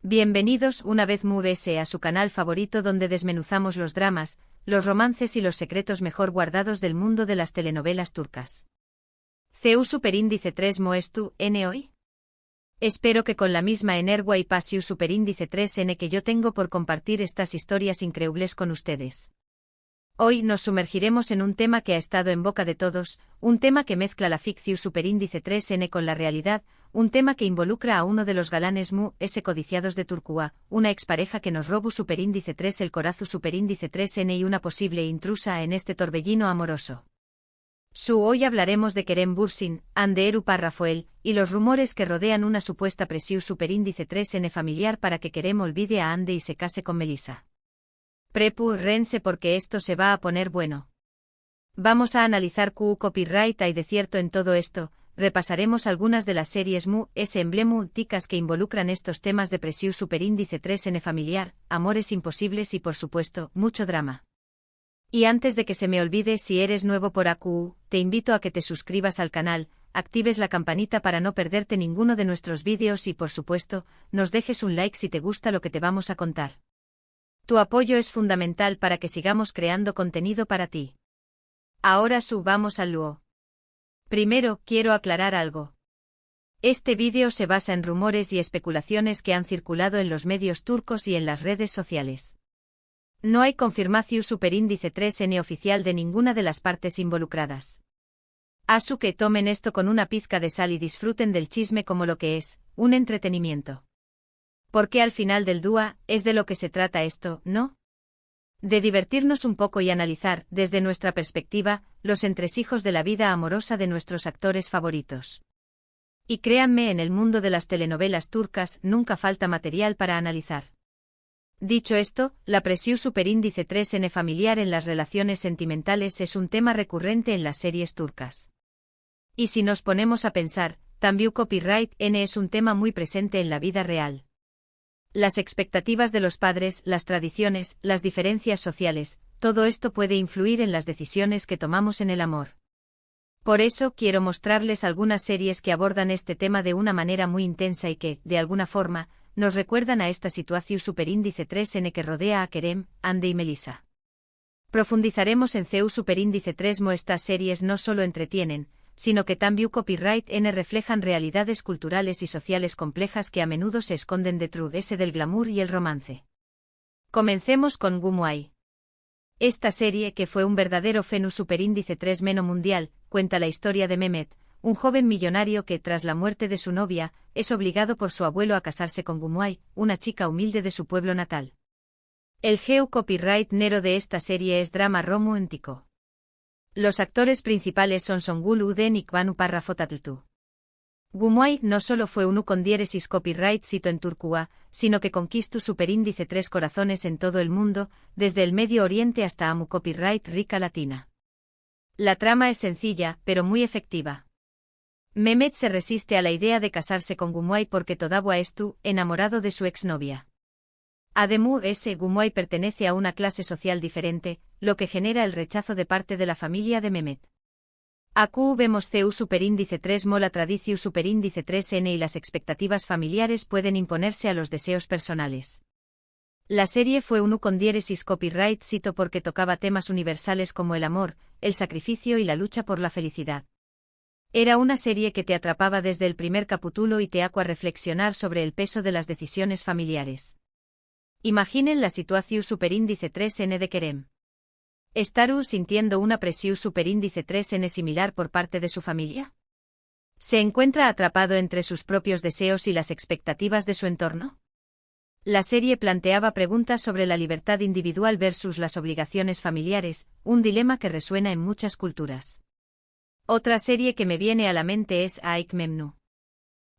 Bienvenidos una vez más a su canal favorito donde desmenuzamos los dramas, los romances y los secretos mejor guardados del mundo de las telenovelas turcas. ¿CEU Superíndice 3 Moestu N hoy? Espero que con la misma energía y pasión Superíndice 3N que yo tengo por compartir estas historias increíbles con ustedes. Hoy nos sumergiremos en un tema que ha estado en boca de todos, un tema que mezcla la ficción Superíndice 3N con la realidad, un tema que involucra a uno de los galanes codiciados de Turquía, una expareja que nos robó Superíndice 3 el corazón Superíndice 3N y una posible intrusa en este torbellino amoroso. Hoy hablaremos de Kerem Bürsin, Hande Erupar Rafael, y los rumores que rodean una supuesta presión Superíndice 3N familiar para que Kerem olvide a Hande y se case con Melissa. Prepárense porque esto se va a poner bueno. Vamos a analizar copyright y de cierto en todo esto, repasaremos algunas de las series emblemáticas que involucran estos temas de presión Superíndice 3N familiar, amores imposibles y por supuesto, mucho drama. Y antes de que se me olvide, si eres nuevo por AQ, te invito a que te suscribas al canal, actives la campanita para no perderte ninguno de nuestros vídeos y por supuesto, nos dejes un like si te gusta lo que te vamos a contar. Tu apoyo es fundamental para que sigamos creando contenido para ti. Ahora vamos al lío. Primero, quiero aclarar algo. Este vídeo se basa en rumores y especulaciones que han circulado en los medios turcos y en las redes sociales. No hay confirmación Superíndice 3N oficial de ninguna de las partes involucradas. Así que tomen esto con una pizca de sal y disfruten del chisme como lo que es, un entretenimiento. Porque al final del día, es de lo que se trata esto, ¿no? De divertirnos un poco y analizar, desde nuestra perspectiva, los entresijos de la vida amorosa de nuestros actores favoritos. Y créanme, en el mundo de las telenovelas turcas nunca falta material para analizar. Dicho esto, la presión Superíndice 3N familiar en las relaciones sentimentales es un tema recurrente en las series turcas. Y si nos ponemos a pensar, también copyright N es un tema muy presente en la vida real. Las expectativas de los padres, las tradiciones, las diferencias sociales, todo esto puede influir en las decisiones que tomamos en el amor. Por eso quiero mostrarles algunas series que abordan este tema de una manera muy intensa y que, de alguna forma, nos recuerdan a esta situación Superíndice 3N que rodea a Kerem, Hande y Melissa. Profundizaremos en CEU Superíndice 3 Estas series no solo entretienen, sino que también copyright N reflejan realidades culturales y sociales complejas que a menudo se esconden detrás del glamour y el romance. Comencemos con Gumuay. Esta serie, que fue un verdadero fenómeno Superíndice 3 mundial, cuenta la historia de Mehmet, un joven millonario que, tras la muerte de su novia, es obligado por su abuelo a casarse con Gumuay, una chica humilde de su pueblo natal. El copyright nero de esta serie es drama romántico. Los actores principales son Songül Uden y Kvan Uparrafotatl. Gumuay no solo fue un con diéresis copyright sito en Turquía, sino que conquistó Superíndice 3 corazones en todo el mundo, desde el Medio Oriente hasta Amu copyright rica latina. La trama es sencilla, pero muy efectiva. Mehmet se resiste a la idea de casarse con Gumuay porque todavía está enamorado de su exnovia. Además, Gumuay pertenece a una clase social diferente, lo que genera el rechazo de parte de la familia de Mehmet. Aquí vemos CEU Superíndice 3 la tradición Superíndice 3N y las expectativas familiares pueden imponerse a los deseos personales. La serie fue un con diéresis copyright sito porque tocaba temas universales como el amor, el sacrificio y la lucha por la felicidad. Era una serie que te atrapaba desde el primer capítulo y te hacía reflexionar sobre el peso de las decisiones familiares. Imaginen la situación Superíndice 3N de Kerem. ¿Estar sintiendo una presión Superíndice 3N similar por parte de su familia? ¿Se encuentra atrapado entre sus propios deseos y las expectativas de su entorno? La serie planteaba preguntas sobre la libertad individual versus las obligaciones familiares, un dilema que resuena en muchas culturas. Otra serie que me viene a la mente es Aik Memnu.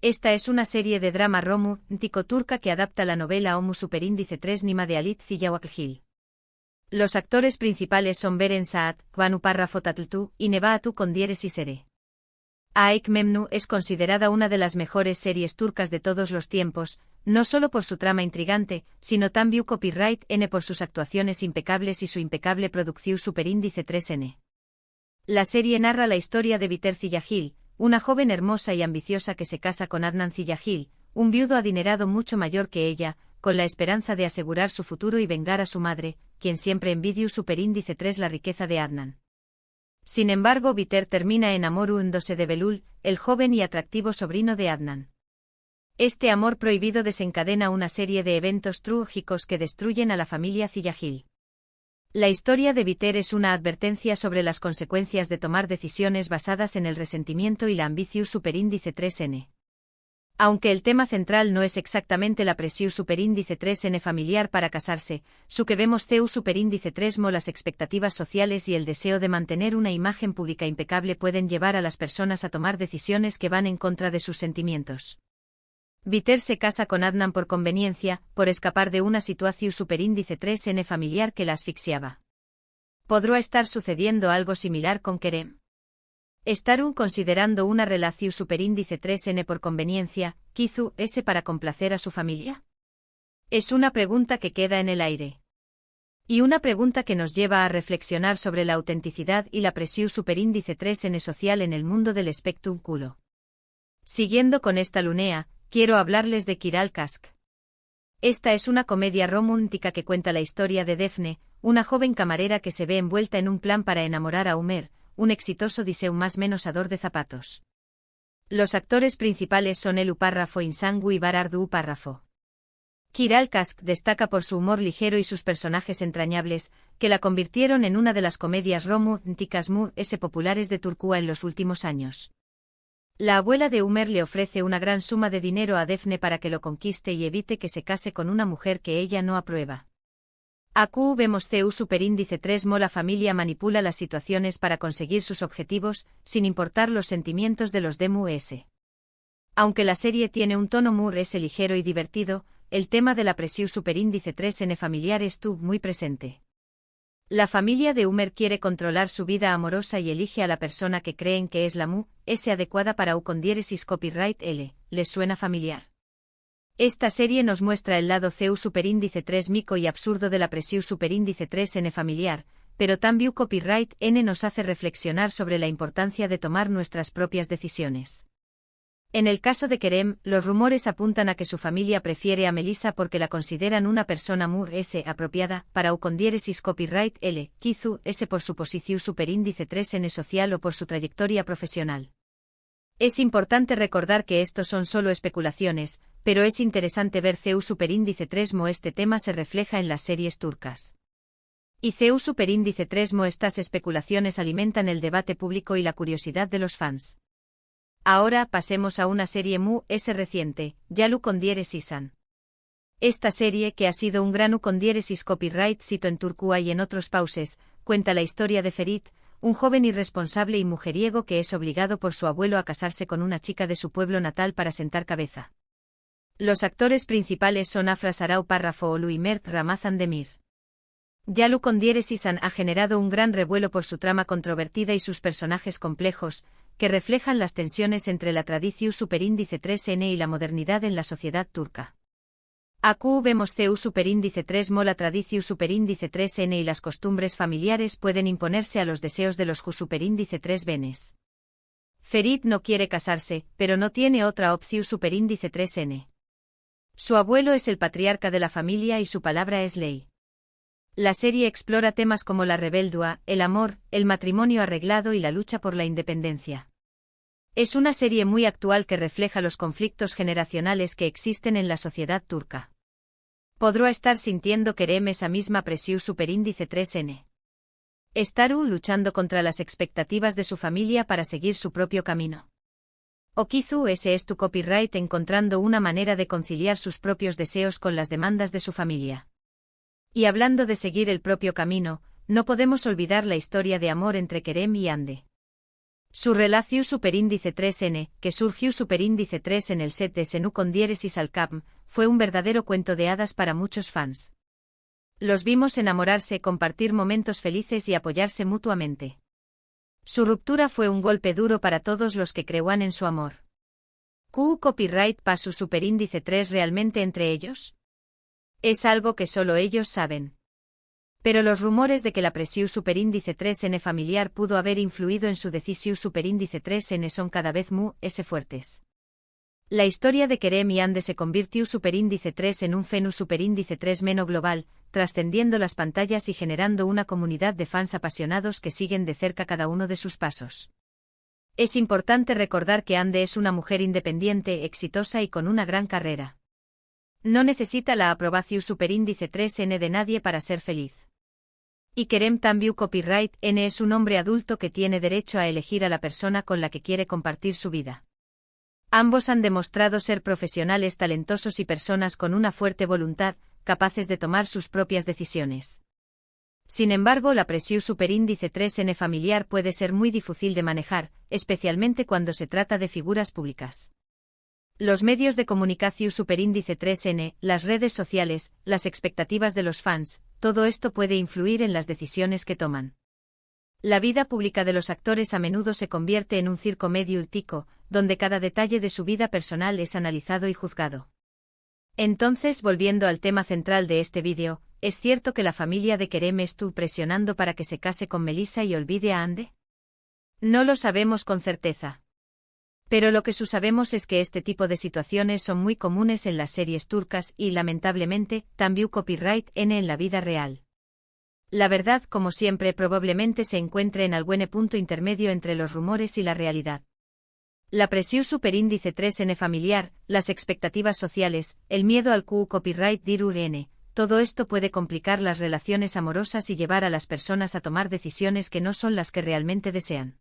Esta es una serie de drama romántico turca que adapta la novela Omu Superíndice 3 Nima de Halit Ziyawakil. Los actores principales son Beren Saat, Kvan Uparrafotatl y Nebaatu con diéresis ere. Aik Memnu es considerada una de las mejores series turcas de todos los tiempos, no solo por su trama intrigante, sino también copyright N por sus actuaciones impecables y su impecable producción Superíndice 3N. La serie narra la historia de Biter Ziyagil, una joven hermosa y ambiciosa que se casa con Adnan Ziyagil, un viudo adinerado mucho mayor que ella, con la esperanza de asegurar su futuro y vengar a su madre, quien siempre envidió superíndice 3 la riqueza de Adnan. Sin embargo, Biter termina enamorándose de Belul, el joven y atractivo sobrino de Adnan. Este amor prohibido desencadena una serie de eventos trágicos que destruyen a la familia Ziyagil. La historia de Biter es una advertencia sobre las consecuencias de tomar decisiones basadas en el resentimiento y la ambición superíndice 3N. Aunque el tema central no es exactamente la presión superíndice 3N familiar para casarse, su que vemos CEU superíndice 3mo las expectativas sociales y el deseo de mantener una imagen pública impecable pueden llevar a las personas a tomar decisiones que van en contra de sus sentimientos. Biter se casa con Adnan por conveniencia, por escapar de una situación superíndice 3N familiar que la asfixiaba. ¿Podrá estar sucediendo algo similar con Kerem? ¿Estarán considerando una relación superíndice 3N por conveniencia, quizá ese para complacer a su familia? Es una pregunta que queda en el aire. Y una pregunta que nos lleva a reflexionar sobre la autenticidad y la presión superíndice 3N social en el mundo del espectrum culo. Siguiendo con esta lunea, quiero hablarles de Kiral Kask. Esta es una comedia romántica que cuenta la historia de Defne, una joven camarera que se ve envuelta en un plan para enamorar a Umer, un exitoso diseñador más menosador de zapatos. Los actores principales son Elu Párrafo Insangu y Barardu Párrafo. Kiral Kask destaca por su humor ligero y sus personajes entrañables, que la convirtieron en una de las comedias románticas más populares de Turquía en los últimos años. La abuela de Umer le ofrece una gran suma de dinero a Defne para que lo conquiste y evite que se case con una mujer que ella no aprueba. Aquí vemos CEU superíndice 3mo la familia manipula las situaciones para conseguir sus objetivos, sin importar los sentimientos de los de MUS. Aunque la serie tiene un tono MUS ligero y divertido, el tema de la presión superíndice 3N familiar estuvo muy presente. La familia de Umer quiere controlar su vida amorosa y elige a la persona que creen que es la MUS adecuada para con diéresis copyright L. ¿Les suena familiar? Esta serie nos muestra el lado CEU superíndice 3 mico y absurdo de la presión superíndice 3N familiar, pero también copyright N nos hace reflexionar sobre la importancia de tomar nuestras propias decisiones. En el caso de Kerem, los rumores apuntan a que su familia prefiere a Melissa porque la consideran una persona MUS apropiada para con diéresis copyright L, quizá S por su posición superíndice 3N social o por su trayectoria profesional. Es importante recordar que estos son solo especulaciones, pero es interesante ver CEU superíndice 3mo este tema se refleja en las series turcas. Y CEU superíndice 3mo estas especulaciones alimentan el debate público y la curiosidad de los fans. Ahora pasemos a una serie MUS reciente, Yalu con diéresis An. Esta serie, que ha sido un gran con diéresis copyright cito en Turquía y en otros pauses, cuenta la historia de Ferit, un joven irresponsable y mujeriego que es obligado por su abuelo a casarse con una chica de su pueblo natal para sentar cabeza. Los actores principales son Afra Sarau Párrafo Olu y Mert Ramazan Demir. Yalu con diéresis An ha generado un gran revuelo por su trama controvertida y sus personajes complejos, que reflejan las tensiones entre la tradición superíndice 3N y la modernidad en la sociedad turca. Aquí vemos CEU superíndice 3mo la tradición superíndice 3N y las costumbres familiares pueden imponerse a los deseos de los superíndice 3 benes. Ferit no quiere casarse, pero no tiene otra opción superíndice 3N. Su abuelo es el patriarca de la familia y su palabra es ley. La serie explora temas como la rebeldía, el amor, el matrimonio arreglado y la lucha por la independencia. Es una serie muy actual que refleja los conflictos generacionales que existen en la sociedad turca. ¿Podrá estar sintiendo Kerem esa misma presión superíndice 3N? ¿Estará luchando contra las expectativas de su familia para seguir su propio camino? ¿O quizá ese es tu copyright encontrando una manera de conciliar sus propios deseos con las demandas de su familia? Y hablando de seguir el propio camino, no podemos olvidar la historia de amor entre Kerem y Ande. Su relación superíndice 3N, que surgió superíndice 3 en el set de Senu con diéresis al Capm, fue un verdadero cuento de hadas para muchos fans. Los vimos enamorarse, compartir momentos felices y apoyarse mutuamente. Su ruptura fue un golpe duro para todos los que creían en su amor. ¿Q copyright pa su superíndice 3 realmente entre ellos? Es algo que solo ellos saben. Pero los rumores de que la presión superíndice 3N familiar pudo haber influido en su decisión superíndice 3N son cada vez más fuertes. La historia de Kerem y Ande se convirtió superíndice 3 en un fenómeno superíndice 3 meno global, trascendiendo las pantallas y generando una comunidad de fans apasionados que siguen de cerca cada uno de sus pasos. Es importante recordar que Ande es una mujer independiente, exitosa y con una gran carrera. No necesita la aprobación superíndice 3N de nadie para ser feliz. Y Kerem también copyright N es un hombre adulto que tiene derecho a elegir a la persona con la que quiere compartir su vida. Ambos han demostrado ser profesionales talentosos y personas con una fuerte voluntad, capaces de tomar sus propias decisiones. Sin embargo, la presión superíndice 3N familiar puede ser muy difícil de manejar, especialmente cuando se trata de figuras públicas. Los medios de comunicación superíndice 3N, las redes sociales, las expectativas de los fans, todo esto puede influir en las decisiones que toman. La vida pública de los actores a menudo se convierte en un circo mediático, donde cada detalle de su vida personal es analizado y juzgado. Entonces, volviendo al tema central de este vídeo, ¿es cierto que la familia de Kerem estuvo presionando para que se case con Melissa y olvide a Ande? No lo sabemos con certeza. Pero lo que sí sabemos es que este tipo de situaciones son muy comunes en las series turcas y, lamentablemente, también copyright N en la vida real. La verdad, como siempre, probablemente se encuentre en algún punto intermedio entre los rumores y la realidad. La presión superíndice 3N familiar, las expectativas sociales, el miedo al copyright dirur N, todo esto puede complicar las relaciones amorosas y llevar a las personas a tomar decisiones que no son las que realmente desean.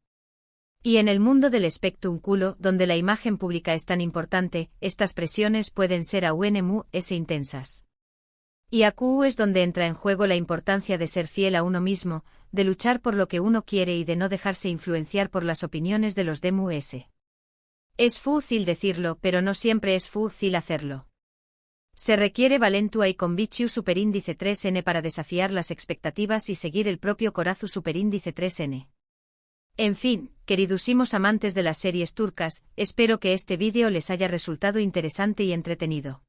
Y en el mundo del espectáculo, donde la imagen pública es tan importante, estas presiones pueden ser aún muy intensas. Y aquí es donde entra en juego la importancia de ser fiel a uno mismo, de luchar por lo que uno quiere y de no dejarse influenciar por las opiniones de los demás. Es fácil decirlo, pero no siempre es fácil hacerlo. Se requiere valentía y convicción superíndice 3N para desafiar las expectativas y seguir el propio corazón superíndice 3N. En fin, queridísimos amantes de las series turcas, espero que este vídeo les haya resultado interesante y entretenido.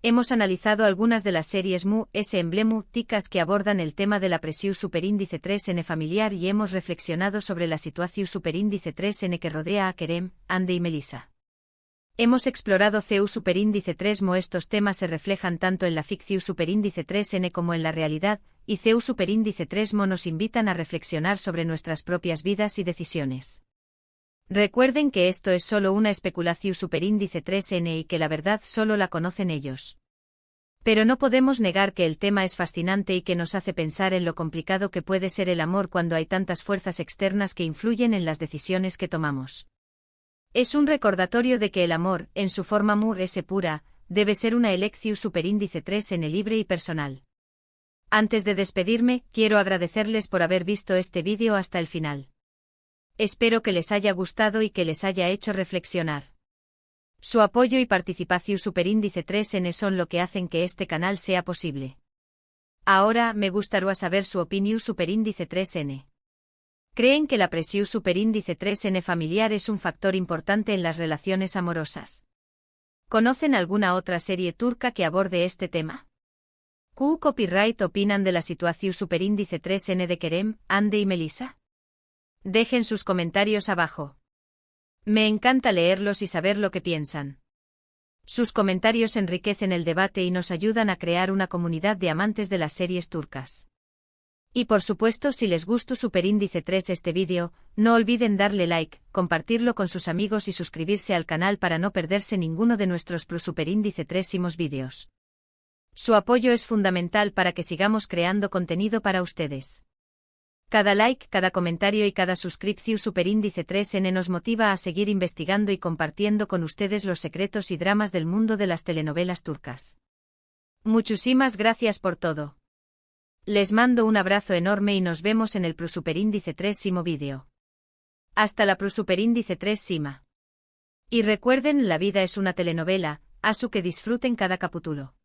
Hemos analizado algunas de las series emblemáticas que abordan el tema de la presión superíndice 3N familiar y hemos reflexionado sobre la situación superíndice 3N que rodea a Kerem, Ande y Melissa. Hemos explorado CU superíndice 3 estos temas se reflejan tanto en la ficción superíndice 3N como en la realidad, y CU superíndice 3 nos invitan a reflexionar sobre nuestras propias vidas y decisiones. Recuerden que esto es solo una especulación superíndice 3N y que la verdad solo la conocen ellos. Pero no podemos negar que el tema es fascinante y que nos hace pensar en lo complicado que puede ser el amor cuando hay tantas fuerzas externas que influyen en las decisiones que tomamos. Es un recordatorio de que el amor, en su forma pura, debe ser una elección superíndice 3N libre y personal. Antes de despedirme, quiero agradecerles por haber visto este vídeo hasta el final. Espero que les haya gustado y que les haya hecho reflexionar. Su apoyo y participación superíndice 3N son lo que hacen que este canal sea posible. Ahora, me gustaría saber su opinión superíndice 3N. ¿Creen que la presión superíndice 3N familiar es un factor importante en las relaciones amorosas? ¿Conocen alguna otra serie turca que aborde este tema? ¿Qué copyright opinan de la situación superíndice 3N de Kerem, Ande y Melissa? Dejen sus comentarios abajo. Me encanta leerlos y saber lo que piensan. Sus comentarios enriquecen el debate y nos ayudan a crear una comunidad de amantes de las series turcas. Y por supuesto, si les gustó superíndice 3 este vídeo, no olviden darle like, compartirlo con sus amigos y suscribirse al canal para no perderse ninguno de nuestros superíndice 3 vídeos. Su apoyo es fundamental para que sigamos creando contenido para ustedes. Cada like, cada comentario y cada suscripción superíndice 3N nos motiva a seguir investigando y compartiendo con ustedes los secretos y dramas del mundo de las telenovelas turcas. Muchísimas gracias por todo. Les mando un abrazo enorme y nos vemos en el superíndice 3 vídeo. Hasta la superíndice 3 Y recuerden, la vida es una telenovela, asu que disfruten cada capítulo.